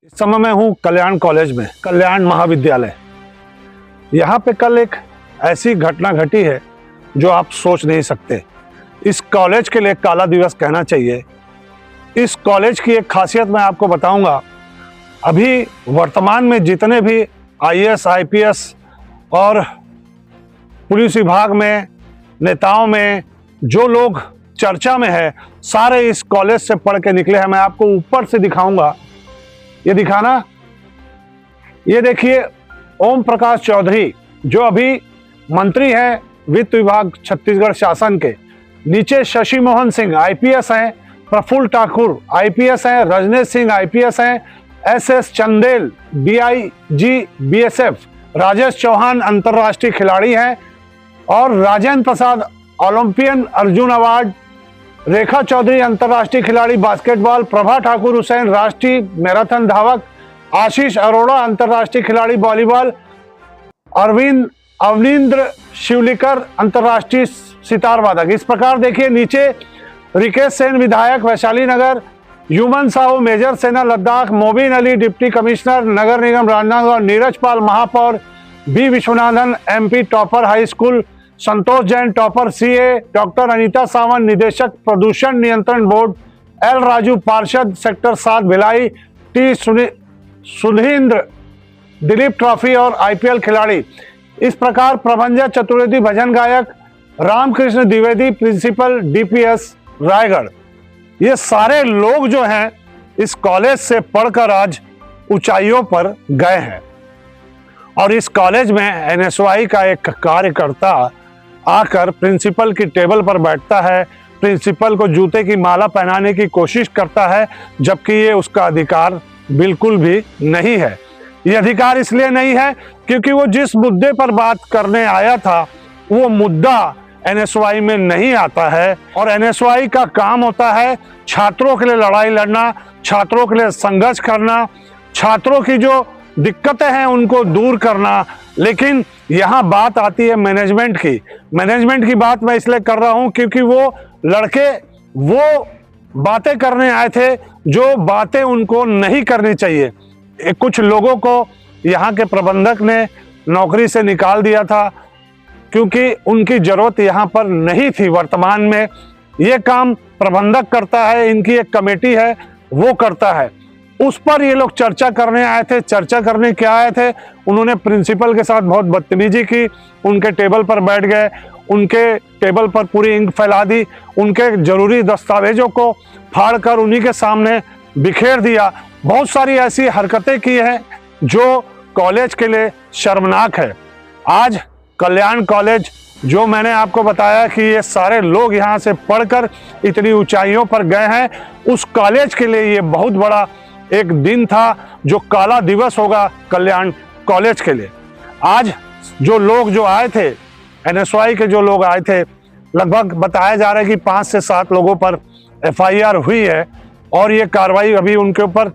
इस समय मैं हूँ कल्याण कॉलेज में, कल्याण महाविद्यालय। यहाँ पे कल एक ऐसी घटना घटी है जो आप सोच नहीं सकते। इस कॉलेज के लिए काला दिवस कहना चाहिए। इस कॉलेज की एक खासियत मैं आपको बताऊंगा। अभी वर्तमान में जितने भी आईएएस, आईपीएस और पुलिस विभाग में नेताओं में जो लोग चर्चा में है, सारे इस कॉलेज से पढ़ के निकले हैं। मैं आपको ऊपर से दिखाऊंगा, ये दिखाना। ये देखिए, ओम प्रकाश चौधरी जो अभी मंत्री हैं वित्त विभाग छत्तीसगढ़ शासन के। नीचे शशि मोहन सिंह आईपीएस हैं, प्रफुल्ल ठाकुर आईपीएस हैं, रजनेश सिंह आईपीएस हैं, SS Chandel DIG BSF, Rajesh Chauhan अंतर्राष्ट्रीय खिलाड़ी हैं और राजेंद्र प्रसाद ओलंपियन अर्जुन अवार्ड, रेखा चौधरी अंतर्राष्ट्रीय खिलाड़ी बास्केटबॉल, प्रभा ठाकुर हुसैन राष्ट्रीय मैराथन धावक, आशीष अरोड़ा अंतर्राष्ट्रीय खिलाड़ी वॉलीबॉल, अवनिंद्र शिवलिकर अंतर्राष्ट्रीय सितार वादक। इस प्रकार देखिए, नीचे रिकेश सेन विधायक वैशाली नगर, युमन साहू मेजर सेना लद्दाख, मोबिन अली डिप्टी कमिश्नर नगर निगम राजनांदगांव, नीरज पाल महापौर, B Vishwanathan MP topper high school, Santosh Jain topper CA, doctor Anita Sawant निदेशक प्रदूषण नियंत्रण बोर्ड, एल राजू पार्षद sector 7 Bhilai, T Sudhindra Dilip trophy और आईपीएल खिलाड़ी। इस प्रकार प्रभंजन चतुर्वेदी भजन गायक, रामकृष्ण द्विवेदी प्रिंसिपल डीपीएस रायगढ़। ये सारे लोग जो हैं इस कॉलेज से पढ़कर आज ऊंचाइयों पर गए हैं। और इस कॉलेज में एनएसवाई का एक कार्यकर्ता आकर प्रिंसिपल की टेबल पर बैठता है, प्रिंसिपल को जूते की माला पहनाने की कोशिश करता है, जबकि ये उसका अधिकार बिल्कुल भी नहीं है। ये अधिकार इसलिए नहीं है क्योंकि वो जिस मुद्दे पर बात करने आया था वो मुद्दा एनएसवाई में नहीं आता है। और एनएसवाई का काम होता है छात्रों के लिए लड़ाई लड़ना, छात्रों के लिए संघर्ष करना, छात्रों की जो दिक्कतें हैं उनको दूर करना। लेकिन यहाँ बात आती है मैनेजमेंट की। मैनेजमेंट की बात मैं इसलिए कर रहा हूँ क्योंकि वो लड़के वो बातें करने आए थे जो बातें उनको नहीं करनी चाहिए। कुछ लोगों को यहाँ के प्रबंधक ने नौकरी से निकाल दिया था क्योंकि उनकी जरूरत यहाँ पर नहीं थी। वर्तमान में ये काम प्रबंधक करता है, इनकी एक कमेटी है वो करता है। उस पर ये लोग चर्चा करने आए थे। चर्चा करने क्या आए थे? उन्होंने प्रिंसिपल के साथ बहुत बदतमीजी की, उनके टेबल पर बैठ गए, उनके टेबल पर पूरी इंक फैला दी, उनके जरूरी दस्तावेजों को फाड़कर उन्हीं के सामने बिखेर दिया। बहुत सारी ऐसी हरकतें की हैं जो कॉलेज के लिए शर्मनाक है। आज कल्याण कॉलेज, जो मैंने आपको बताया कि ये सारे लोग यहाँ से पढ़कर इतनी ऊंचाइयों पर गए हैं, उस कॉलेज के लिए ये बहुत बड़ा एक दिन था जो काला दिवस होगा कल्याण कॉलेज के लिए। आज जो लोग जो आए थे, एनएसवाई के जो लोग आए थे, लगभग बताया जा रहा है कि 5 से 7 लोगों पर एफआईआर हुई है और ये कार्रवाई अभी उनके ऊपर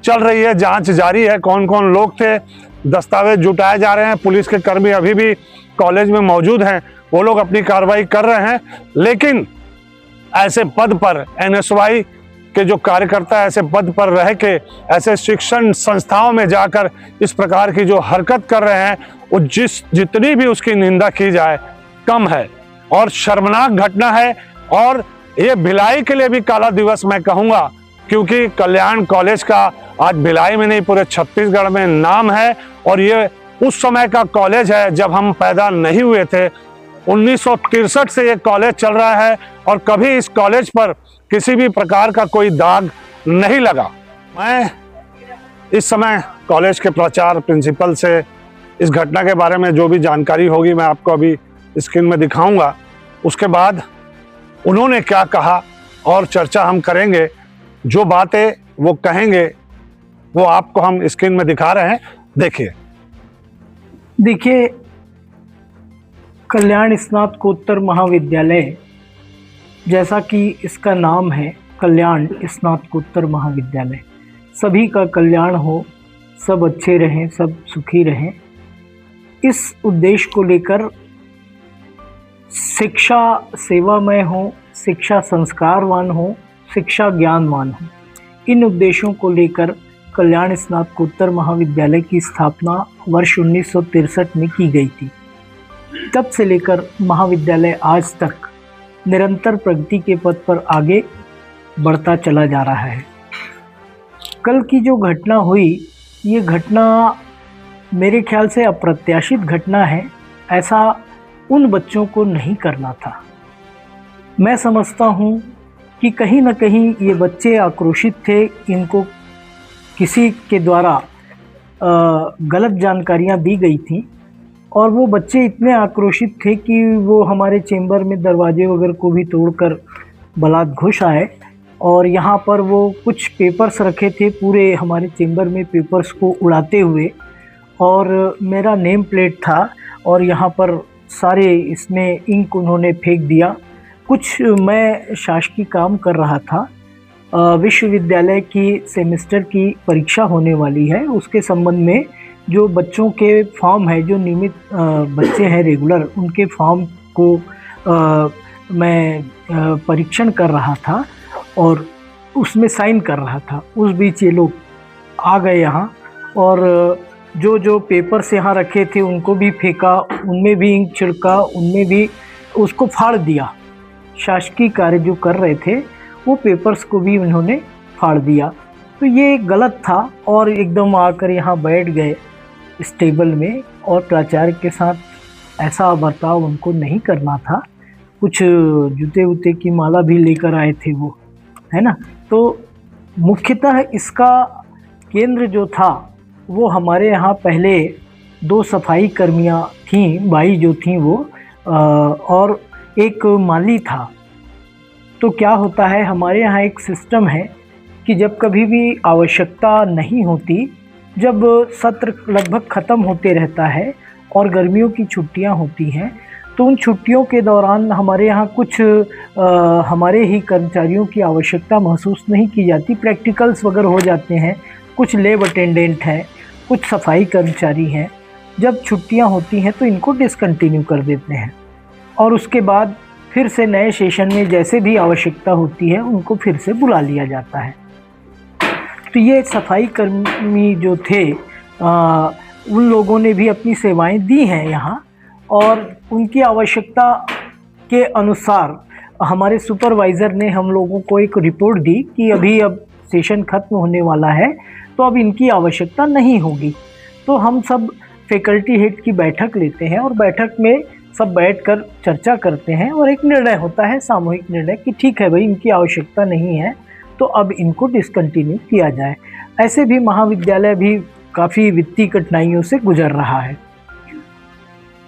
चल रही है, जांच जारी है। कौन कौन लोग थे, दस्तावेज जुटाए जा रहे हैं। पुलिस के कर्मी अभी भी कॉलेज में मौजूद हैं, वो लोग अपनी कार्रवाई कर रहे हैं। लेकिन ऐसे पद पर एनएसवाई के जो कार्यकर्ता ऐसे पद पर रह के ऐसे शिक्षण संस्थाओं में जाकर इस प्रकार की जो हरकत कर रहे हैं, वो जितनी भी उसकी निंदा की जाए कम है और शर्मनाक घटना है। और ये भिलाई के लिए भी काला दिवस मैं कहूँगा, क्योंकि कल्याण कॉलेज का आज भिलाई में नहीं पूरे छत्तीसगढ़ में नाम है। और ये उस समय का कॉलेज है जब हम पैदा नहीं हुए थे। 1963 से ये कॉलेज चल रहा है और कभी इस कॉलेज पर किसी भी प्रकार का कोई दाग नहीं लगा। मैं इस समय कॉलेज के प्राचार्य प्रिंसिपल से इस घटना के बारे में जो भी जानकारी होगी मैं आपको अभी स्क्रीन में दिखाऊंगा। उसके बाद उन्होंने क्या कहा और चर्चा हम करेंगे। जो बातें वो कहेंगे वो आपको हम स्क्रीन में दिखा रहे हैं, देखिए। कल्याण स्नातकोत्तर महाविद्यालय, जैसा कि इसका नाम है कल्याण स्नातकोत्तर महाविद्यालय, सभी का कल्याण हो, सब अच्छे रहें, सब सुखी रहें, इस उद्देश्य को लेकर शिक्षा सेवामय हो, शिक्षा संस्कारवान हो, शिक्षा ज्ञानवान हो, इन उद्देश्यों को लेकर कल्याण स्नातकोत्तर महाविद्यालय की स्थापना वर्ष 1963 में की गई थी। तब से लेकर महाविद्यालय आज तक निरंतर प्रगति के पथ पर आगे बढ़ता चला जा रहा है। कल की जो घटना हुई, ये घटना मेरे ख्याल से अप्रत्याशित घटना है। ऐसा उन बच्चों को नहीं करना था। मैं समझता हूँ कि कहीं न कहीं ये बच्चे आक्रोशित थे, इनको किसी के द्वारा गलत जानकारियाँ दी गई थी और वो बच्चे इतने आक्रोशित थे कि वो हमारे चेंबर में दरवाजे वगैरह को भी तोड़कर बलात् घुस आए और यहाँ पर वो कुछ पेपर्स रखे थे, पूरे हमारे चेंबर में पेपर्स को उड़ाते हुए, और मेरा नेम प्लेट था और यहाँ पर सारे इसमें इंक उन्होंने फेंक दिया। कुछ मैं शासकीय काम कर रहा था, विश्वविद्यालय की सेमेस्टर की परीक्षा होने वाली है, उसके संबंध में जो बच्चों के फॉर्म है, जो नियमित बच्चे हैं रेगुलर, उनके फॉर्म को मैं परीक्षण कर रहा था और उसमें साइन कर रहा था। उस बीच ये लोग आ गए यहाँ और जो जो पेपर्स यहाँ रखे थे उनको भी फेंका, उनमें भी इंक छिड़का, उनमें भी उसको फाड़ दिया। शासकीय कार्य जो कर रहे थे वो पेपर्स को भी उन्होंने फाड़ दिया। तो ये गलत था और एकदम आकर यहाँ बैठ गए इस टेबल में, और प्राचार्य के साथ ऐसा बर्ताव उनको नहीं करना था। कुछ जूते वूते की माला भी लेकर आए थे वो, है ना। तो मुख्यतः इसका केंद्र जो था वो हमारे यहाँ पहले 2 सफाई कर्मियाँ थीं, बाई जो थीं वो, और एक माली था। तो क्या होता है, हमारे यहाँ एक सिस्टम है कि जब कभी भी आवश्यकता नहीं होती, जब सत्र लगभग ख़त्म होते रहता है और गर्मियों की छुट्टियाँ होती हैं, तो उन छुट्टियों के दौरान हमारे यहाँ कुछ हमारे ही कर्मचारियों की आवश्यकता महसूस नहीं की जाती। प्रैक्टिकल्स वगैरह हो जाते हैं, कुछ लैब अटेंडेंट हैं, कुछ सफाई कर्मचारी हैं। जब छुट्टियाँ होती हैं तो इनको डिसकंटिन्यू कर देते हैं और उसके बाद फिर से नए सेशन में जैसे भी आवश्यकता होती है उनको फिर से बुला लिया जाता है। तो ये सफाई कर्मी जो थे, उन लोगों ने भी अपनी सेवाएं दी हैं यहाँ, और उनकी आवश्यकता के अनुसार हमारे सुपरवाइज़र ने हम लोगों को एक रिपोर्ट दी कि अभी अब सेशन ख़त्म होने वाला है तो अब इनकी आवश्यकता नहीं होगी। तो हम सब फैकल्टी हेड की बैठक लेते हैं और बैठक में सब बैठकर चर्चा करते हैं और एक निर्णय होता है, सामूहिक निर्णय, कि ठीक है भाई, इनकी आवश्यकता नहीं है तो अब इनको डिसकंटिन्यू किया जाए। ऐसे भी महाविद्यालय भी काफ़ी वित्तीय कठिनाइयों से गुजर रहा है।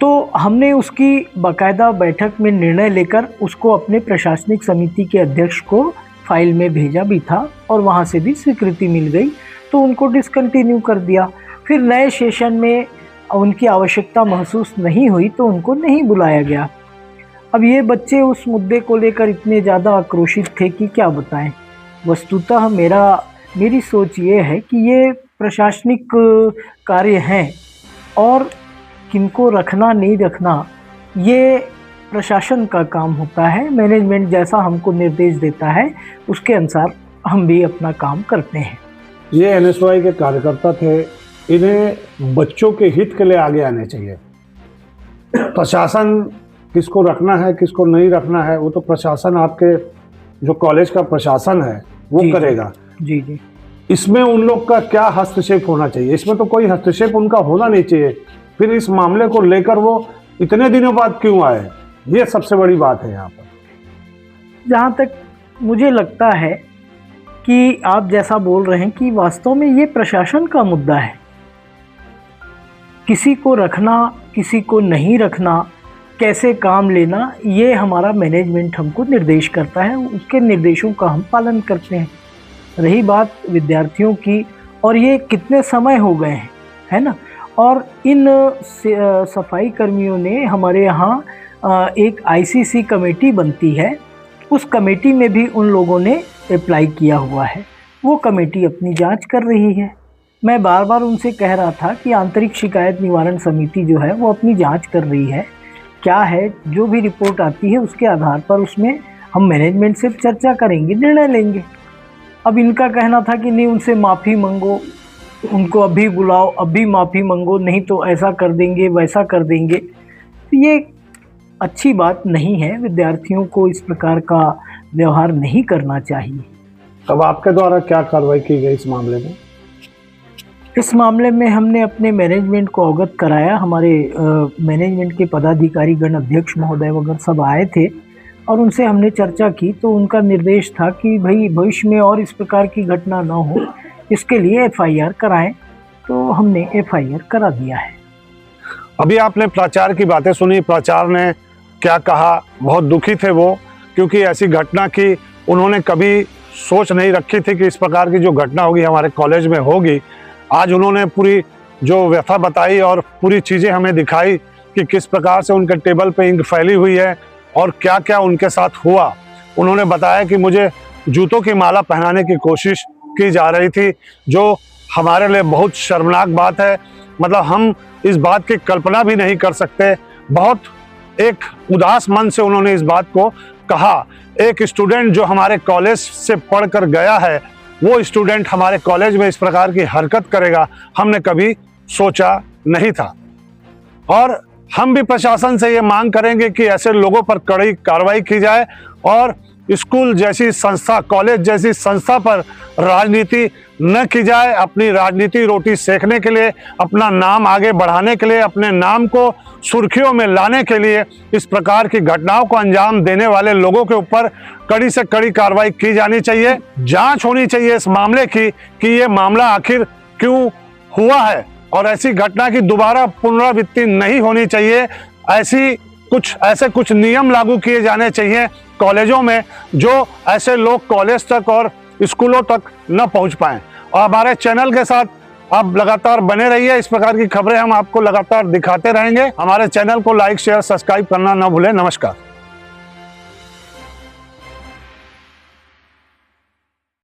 तो हमने उसकी बाकायदा बैठक में निर्णय लेकर उसको अपने प्रशासनिक समिति के अध्यक्ष को फाइल में भेजा भी था और वहाँ से भी स्वीकृति मिल गई, तो उनको डिसकंटिन्यू कर दिया। फिर नए सेशन में उनकी आवश्यकता महसूस नहीं हुई तो उनको नहीं बुलाया गया। अब ये बच्चे उस मुद्दे को लेकर इतने ज़्यादा आक्रोशित थे कि क्या बताएं। वस्तुतः मेरी सोच ये है कि ये प्रशासनिक कार्य हैं और किनको रखना नहीं रखना ये प्रशासन का काम होता है। मैनेजमेंट जैसा हमको निर्देश देता है उसके अनुसार हम भी अपना काम करते हैं। ये एनएसवाई के कार्यकर्ता थे, इन्हें बच्चों के हित के लिए आगे आने चाहिए। प्रशासन किसको रखना है किसको नहीं रखना है वो तो प्रशासन, आपके जो कॉलेज का प्रशासन है वो करेगा। जी जी। इसमें उन लोग का क्या हस्तक्षेप होना चाहिए? इसमें तो कोई हस्तक्षेप उनका होना नहीं चाहिए। फिर इस मामले को लेकर वो इतने दिनों बाद क्यों आए, ये सबसे बड़ी बात है यहाँ पर। जहाँ तक मुझे लगता है कि आप जैसा बोल रहे हैं कि वास्तव में ये प्रशासन का मुद्दा है। किसी को रखना किसी को नहीं रखना, कैसे काम लेना, ये हमारा मैनेजमेंट हमको निर्देश करता है, उसके निर्देशों का हम पालन करते हैं। रही बात विद्यार्थियों की, और ये कितने समय हो गए हैं, है ना। और इन सफाई कर्मियों ने हमारे यहाँ एक आईसीसी कमेटी बनती है, उस कमेटी में भी उन लोगों ने अप्लाई किया हुआ है। वो कमेटी अपनी जांच कर रही है। मैं बार बार उनसे कह रहा था कि आंतरिक शिकायत निवारण समिति जो है वो अपनी जांच कर रही है, क्या है जो भी रिपोर्ट आती है उसके आधार पर उसमें हम मैनेजमेंट से चर्चा करेंगे, निर्णय लेंगे। अब इनका कहना था कि नहीं, उनसे माफ़ी मांगो, उनको अभी बुलाओ, अभी माफ़ी मांगो, नहीं तो ऐसा कर देंगे, वैसा कर देंगे। तो ये अच्छी बात नहीं है, विद्यार्थियों को इस प्रकार का व्यवहार नहीं करना चाहिए। अब आपके द्वारा क्या कार्रवाई की गई इस मामले में? इस मामले में हमने अपने मैनेजमेंट को अवगत कराया। हमारे मैनेजमेंट के पदाधिकारी गण, अध्यक्ष महोदय वगैरह सब आए थे और उनसे हमने चर्चा की। तो उनका निर्देश था कि भाई भविष्य में और इस प्रकार की घटना ना हो, इसके लिए एफआईआर कराएं। तो हमने एफआईआर करा दिया है। अभी आपने प्राचार्य की बातें सुनी, प्राचार्य ने क्या कहा, बहुत दुखी थे वो, क्योंकि ऐसी घटना की उन्होंने कभी सोच नहीं रखी थी कि इस प्रकार की जो घटना होगी हमारे कॉलेज में होगी। आज उन्होंने पूरी जो व्यथा बताई और पूरी चीज़ें हमें दिखाई कि किस प्रकार से उनके टेबल पे इंक फैली हुई है और क्या क्या उनके साथ हुआ। उन्होंने बताया कि मुझे जूतों की माला पहनाने की कोशिश की जा रही थी, जो हमारे लिए बहुत शर्मनाक बात है। मतलब हम इस बात की कल्पना भी नहीं कर सकते। बहुत एक उदास मन से उन्होंने इस बात को कहा। एक स्टूडेंट जो हमारे कॉलेज से पढ़कर गया है, वो स्टूडेंट हमारे कॉलेज में इस प्रकार की हरकत करेगा, हमने कभी सोचा नहीं था। और हम भी प्रशासन से ये मांग करेंगे कि ऐसे लोगों पर कड़ी कार्रवाई की जाए और स्कूल जैसी संस्था, कॉलेज जैसी संस्था पर राजनीति न की जाए। अपनी राजनीति रोटी सेकने के लिए, अपना नाम आगे बढ़ाने के लिए, अपने नाम को सुर्खियों में लाने के लिए इस प्रकार की घटनाओं को अंजाम देने वाले लोगों के ऊपर कड़ी से कड़ी कार्रवाई की जानी चाहिए। जांच होनी चाहिए इस मामले की कि ये मामला आखिर क्यों हुआ है और ऐसी घटना की दोबारा पुनरावृत्ति नहीं होनी चाहिए। ऐसे कुछ नियम लागू किए जाने चाहिए कॉलेजों में, जो ऐसे लोग कॉलेज तक और स्कूलों तक न पहुंच पाएं। और हमारे चैनल के साथ आप लगातार बने रहिए, इस प्रकार की खबरें हम आपको लगातार दिखाते रहेंगे। हमारे चैनल को लाइक, शेयर, सब्सक्राइब करना न भूलें। नमस्कार।